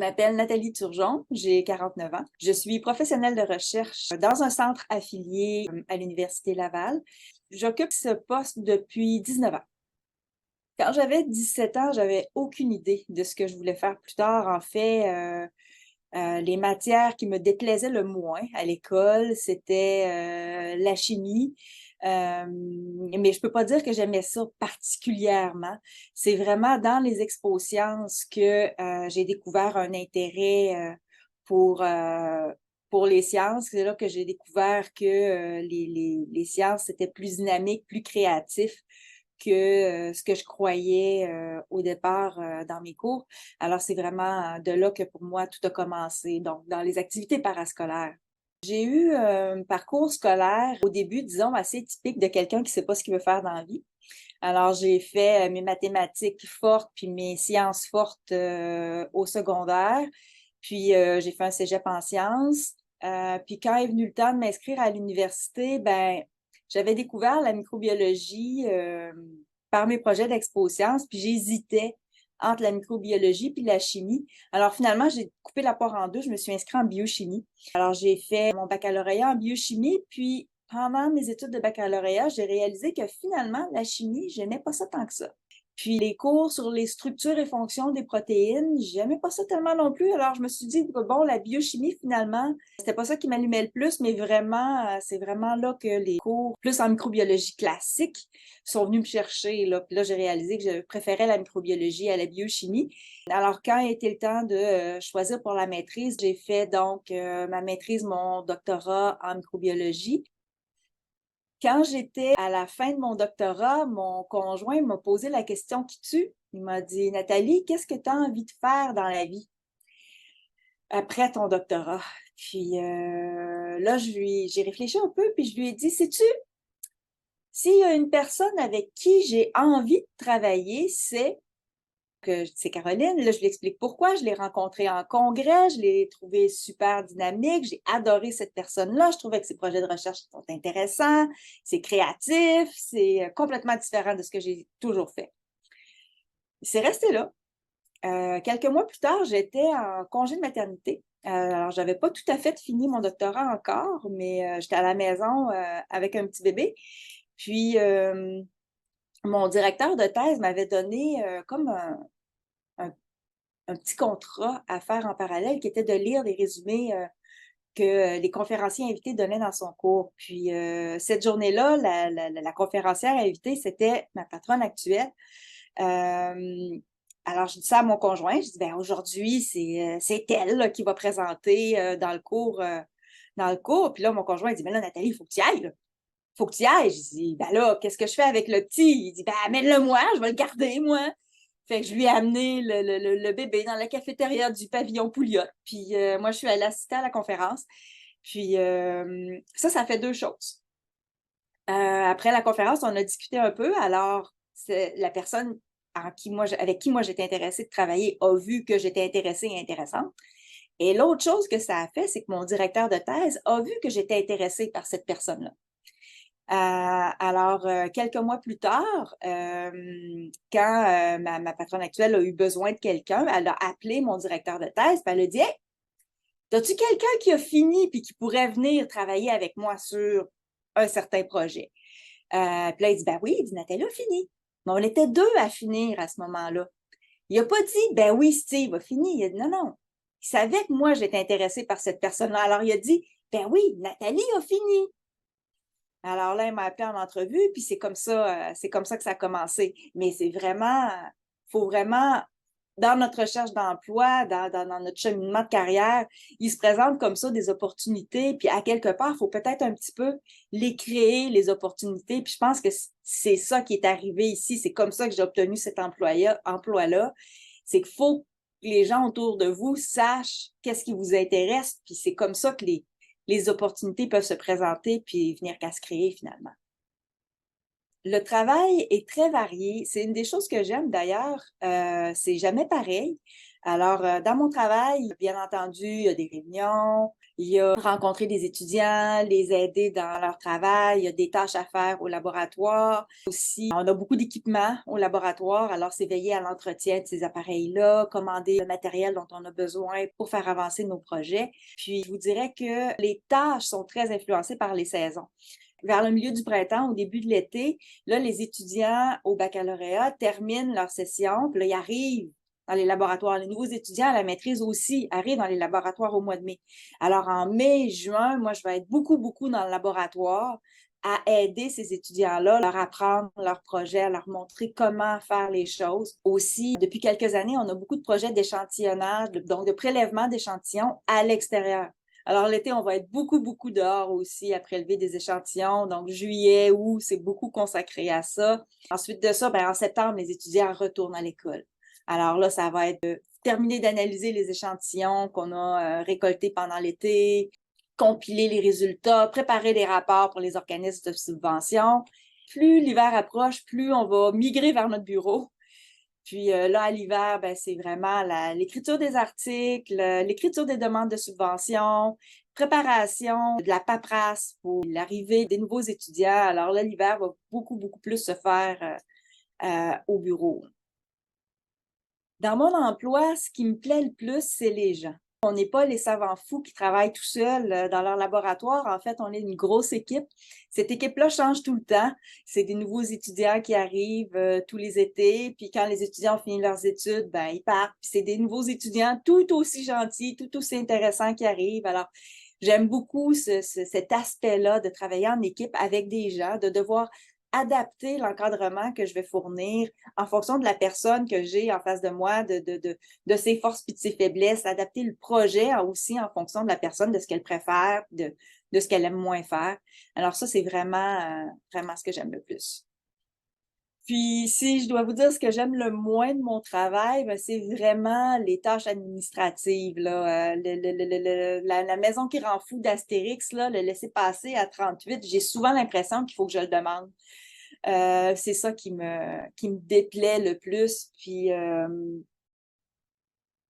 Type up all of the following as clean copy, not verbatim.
m'appelle Nathalie Turgeon, j'ai 49 ans. Je suis professionnelle de recherche dans un centre affilié à l'Université Laval. J'occupe ce poste depuis 19 ans. Quand j'avais 17 ans, j'avais aucune idée de ce que je voulais faire plus tard. En fait, les matières qui me déplaisaient le moins à l'école, c'était la chimie. Mais je peux pas dire que j'aimais ça particulièrement. C'est vraiment dans les expo-sciences que j'ai découvert un intérêt pour, euh, pour les sciences. C'est là que j'ai découvert que les sciences, c'était plus dynamique, plus créatif que ce que je croyais au départ dans mes cours. Alors, c'est vraiment de là que pour moi, tout a commencé, donc dans les activités parascolaires. J'ai eu un parcours scolaire au début, disons, assez typique de quelqu'un qui ne sait pas ce qu'il veut faire dans la vie. Alors, j'ai fait mes mathématiques fortes puis mes sciences fortes au secondaire. Puis, j'ai fait un cégep en sciences. Puis, quand est venu le temps de m'inscrire à l'université, ben, j'avais découvert la microbiologie par mes projets d'expo sciences, puis j'hésitais entre la microbiologie puis la chimie. Alors, finalement, j'ai coupé la poire en deux. Je me suis inscrite en biochimie. Alors, j'ai fait mon baccalauréat en biochimie, puis pendant mes études de baccalauréat, j'ai réalisé que finalement, la chimie, je n'aimais pas ça tant que ça. Puis les cours sur les structures et fonctions des protéines, j'aimais pas ça tellement non plus. Alors, je me suis dit que bon, la biochimie, finalement, c'était pas ça qui m'allumait le plus, mais vraiment, c'est vraiment là que les cours plus en microbiologie classique sont venus me chercher, là. Puis là, j'ai réalisé que je préférais la microbiologie à la biochimie. Alors, quand était le temps de choisir pour la maîtrise, j'ai fait donc ma maîtrise, mon doctorat en microbiologie. Quand j'étais à la fin de mon doctorat, mon conjoint m'a posé la question qui tue. Il m'a dit, Nathalie, qu'est-ce que tu as envie de faire dans la vie après ton doctorat? Puis là, j'ai réfléchi un peu, puis je lui ai dit, sais-tu, s'il y a une personne avec qui j'ai envie de travailler, c'est Caroline. Là, je lui explique pourquoi. Je l'ai rencontrée en congrès, je l'ai trouvée super dynamique, j'ai adoré cette personne-là. Je trouvais que ses projets de recherche sont intéressants, c'est créatif, c'est complètement différent de ce que j'ai toujours fait. C'est resté là. Quelques mois plus tard, j'étais en congé de maternité. Alors, j'avais pas tout à fait fini mon doctorat encore, mais j'étais à la maison avec un petit bébé. Puis, mon directeur de thèse m'avait donné comme un un petit contrat à faire en parallèle qui était de lire des résumés que les conférenciers invités donnaient dans son cours. Puis cette journée-là, la conférencière invitée, c'était ma patronne actuelle. Alors, je dis ça à mon conjoint. Je dis, ben aujourd'hui, c'est elle là, qui va présenter dans le cours. Dans le cours. Puis là, mon conjoint il dit, mais là, Nathalie, il faut que tu y ailles. Là. Faut que tu y ailles. Je dis, ben là, qu'est-ce que je fais avec le petit? Il dit, ben amène-le-moi, je vais le garder, moi. Fait que je lui ai amené le bébé dans la cafétéria du pavillon Pouliot. Puis moi, je suis allée assister à la conférence. Puis ça fait deux choses. Après la conférence, on a discuté un peu. Alors, la personne avec qui moi j'étais intéressée de travailler a vu que j'étais intéressée et intéressante. Et l'autre chose que ça a fait, c'est que mon directeur de thèse a vu que j'étais intéressée par cette personne-là. Alors, quelques mois plus tard, quand ma patronne actuelle a eu besoin de quelqu'un, elle a appelé mon directeur de thèse, puis elle a dit, hey, as-tu quelqu'un qui a fini puis qui pourrait venir travailler avec moi sur un certain projet? Puis là, il dit, ben oui, il dit, Nathalie a fini. Mais on était deux à finir à ce moment-là. Il n'a pas dit, ben oui, Steve a fini. Il a dit, non, non. Il savait que moi, j'étais intéressée par cette personne-là. Alors, il a dit, ben oui, Nathalie a fini. Alors là, elle m'a appelé en entrevue, puis c'est comme ça que ça a commencé. Mais faut vraiment, dans notre recherche d'emploi, dans notre cheminement de carrière, il se présente comme ça des opportunités, puis à quelque part, il faut peut-être un petit peu les créer, les opportunités. Puis je pense que c'est ça qui est arrivé ici. C'est comme ça que j'ai obtenu cet emploi-là. C'est qu'il faut que les gens autour de vous sachent qu'est-ce qui vous intéresse, puis c'est comme ça que les opportunités peuvent se présenter puis venir qu'à se créer finalement. Le travail est très varié. C'est une des choses que j'aime d'ailleurs. C'est jamais pareil. Alors, dans mon travail, bien entendu, il y a des réunions, il y a rencontrer des étudiants, les aider dans leur travail, il y a des tâches à faire au laboratoire. Aussi, on a beaucoup d'équipements au laboratoire, alors c'est veiller à l'entretien de ces appareils-là, commander le matériel dont on a besoin pour faire avancer nos projets. Puis, je vous dirais que les tâches sont très influencées par les saisons. Vers le milieu du printemps, au début de l'été, là, les étudiants au baccalauréat terminent leur session, puis là, ils arrivent dans les laboratoires. Les nouveaux étudiants à la maîtrise aussi arrivent dans les laboratoires au mois de mai. Alors, en mai, juin, moi, je vais être beaucoup dans le laboratoire à aider ces étudiants-là, leur apprendre leur projet, à leur montrer comment faire les choses. Aussi, depuis quelques années, on a beaucoup de projets d'échantillonnage, donc de prélèvement d'échantillons à l'extérieur. Alors, l'été, on va être beaucoup dehors aussi à prélever des échantillons. Donc, juillet, août, c'est beaucoup consacré à ça. Ensuite de ça, en septembre, les étudiants retournent à l'école. Alors là, ça va être terminer d'analyser les échantillons qu'on a récoltés pendant l'été, compiler les résultats, préparer les rapports pour les organismes de subvention. Plus l'hiver approche, plus on va migrer vers notre bureau. Puis là, à l'hiver, c'est vraiment l'écriture des articles, l'écriture des demandes de subvention, préparation de la paperasse pour l'arrivée des nouveaux étudiants. Alors là, l'hiver va beaucoup plus se faire au bureau. Dans mon emploi, ce qui me plaît le plus, c'est les gens. On n'est pas les savants fous qui travaillent tout seuls dans leur laboratoire. En fait, on est une grosse équipe. Cette équipe-là change tout le temps. C'est des nouveaux étudiants qui arrivent tous les étés. Puis quand les étudiants ont fini leurs études, ils partent. Puis c'est des nouveaux étudiants tout aussi gentils, tout aussi intéressants qui arrivent. Alors, j'aime beaucoup cet aspect-là de travailler en équipe avec des gens, de devoir adapter l'encadrement que je vais fournir en fonction de la personne que j'ai en face de moi, de ses forces et de ses faiblesses, adapter le projet aussi en fonction de la personne, de ce qu'elle préfère, de ce qu'elle aime moins faire. Alors ça, c'est vraiment ce que j'aime le plus. Puis, si je dois vous dire ce que j'aime le moins de mon travail, c'est vraiment les tâches administratives, là. La maison qui rend fou d'Astérix, là, le laisser-passer à 38, j'ai souvent l'impression qu'il faut que je le demande. C'est ça qui me déplaît le plus. Puis,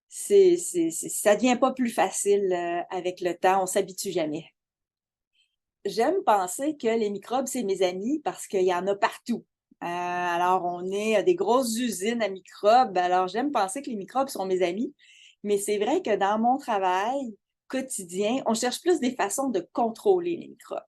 ça devient pas plus facile avec le temps. On s'habitue jamais. J'aime penser que les microbes, c'est mes amis parce qu'il y en a partout. Alors, on est des grosses usines à microbes. Alors, j'aime penser que les microbes sont mes amis. Mais c'est vrai que dans mon travail quotidien, on cherche plus des façons de contrôler les microbes.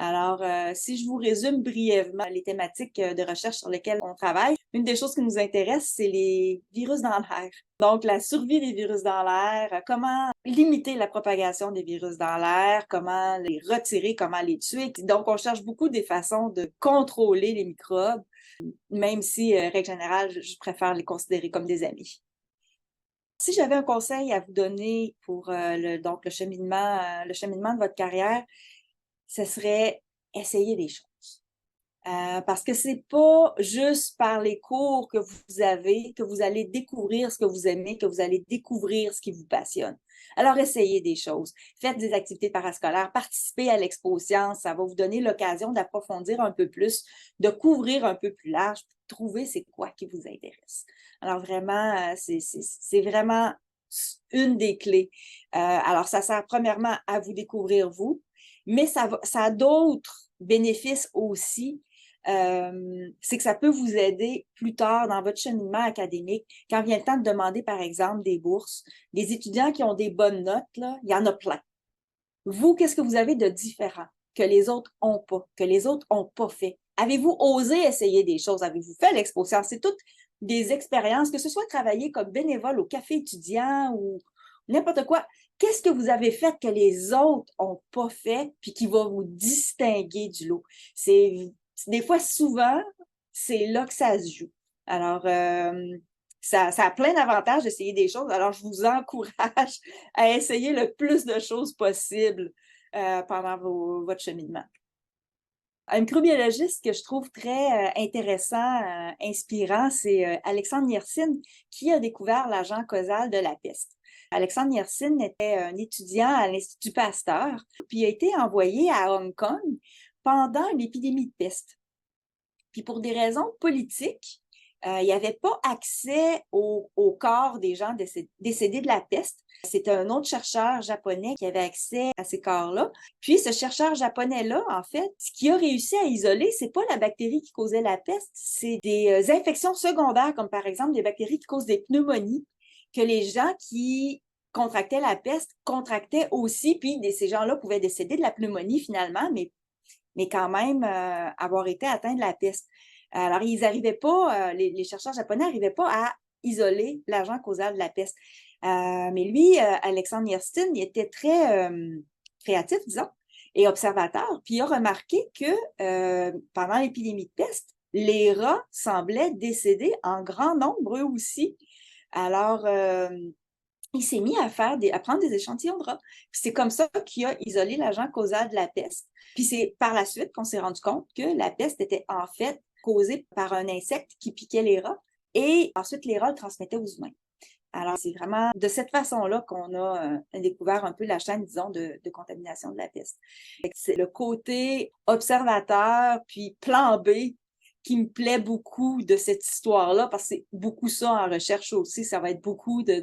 Alors, si je vous résume brièvement les thématiques de recherche sur lesquelles on travaille, une des choses qui nous intéresse, c'est les virus dans l'air. Donc, la survie des virus dans l'air, comment limiter la propagation des virus dans l'air, comment les retirer, comment les tuer. Donc, on cherche beaucoup des façons de contrôler les microbes, même si, règle générale, je préfère les considérer comme des amis. Si j'avais un conseil à vous donner pour le cheminement de votre carrière, ce serait essayer des choses. Parce que c'est pas juste par les cours que vous avez que vous allez découvrir ce que vous aimez, que vous allez découvrir ce qui vous passionne. Alors, essayez des choses. Faites des activités parascolaires, participez à l'Expo Sciences. Ça va vous donner l'occasion d'approfondir un peu plus, de couvrir un peu plus large, pour trouver c'est quoi qui vous intéresse. Alors, vraiment, c'est vraiment une des clés. Alors, ça sert premièrement à vous découvrir vous, mais ça a d'autres bénéfices aussi. C'est que ça peut vous aider plus tard dans votre cheminement académique. Quand vient le temps de demander, par exemple, des bourses, des étudiants qui ont des bonnes notes, là, il y en a plein. Vous, qu'est-ce que vous avez de différent que les autres n'ont pas, que les autres n'ont pas fait? Avez-vous osé essayer des choses? Avez-vous fait l'exposition? C'est toutes des expériences, que ce soit travailler comme bénévole au café étudiant ou n'importe quoi. Qu'est-ce que vous avez fait que les autres n'ont pas fait puis qui va vous distinguer du lot? Des fois, souvent, c'est là que ça se joue. Alors, ça a plein d'avantages d'essayer des choses. Alors, je vous encourage à essayer le plus de choses possible pendant votre cheminement. Un microbiologiste que je trouve très intéressant, inspirant, c'est Alexandre Yersin, qui a découvert l'agent causal de la peste. Alexandre Yersin était un étudiant à l'Institut Pasteur, puis a été envoyé à Hong Kong pendant l'épidémie de peste. Puis pour des raisons politiques, il n'y avait pas accès au corps des gens décédés de la peste. C'était un autre chercheur japonais qui avait accès à ces corps-là. Puis ce chercheur japonais-là, en fait, ce qu'il a réussi à isoler, c'est pas la bactérie qui causait la peste, c'est des infections secondaires, comme par exemple des bactéries qui causent des pneumonies, que les gens qui contractaient la peste contractaient aussi, puis ces gens-là pouvaient décéder de la pneumonie finalement, mais quand même avoir été atteints de la peste. Alors, ils n'arrivaient pas, les chercheurs japonais n'arrivaient pas à isoler l'agent causal de la peste. Mais lui, Alexandre Yersin, il était très créatif, disons, et observateur. Puis il a remarqué que pendant l'épidémie de peste, les rats semblaient décéder en grand nombre eux aussi. Alors, il s'est mis à prendre des échantillons de rats. Puis c'est comme ça qu'il a isolé l'agent causal de la peste. Puis c'est par la suite qu'on s'est rendu compte que la peste était en fait causée par un insecte qui piquait les rats et ensuite les rats le transmettaient aux humains. Alors, c'est vraiment de cette façon-là qu'on a découvert un peu la chaîne, disons, de contamination de la peste. C'est le côté observateur, puis plan B, qui me plaît beaucoup de cette histoire-là, parce que c'est beaucoup ça en recherche aussi. Ça va être beaucoup de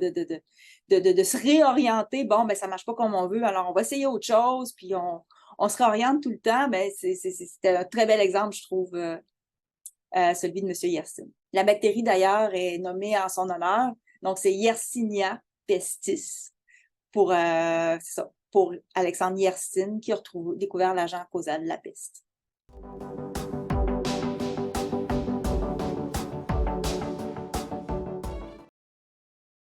se réorienter. Bon, ben ça marche pas comme on veut, alors on va essayer autre chose, puis on se réoriente tout le temps. Ben, c'était un très bel exemple, je trouve, celui de M. Yersin. La bactérie, d'ailleurs, est nommée en son honneur. Donc, c'est Yersinia pestis pour Alexandre Yersin qui a découvert l'agent causal de la peste.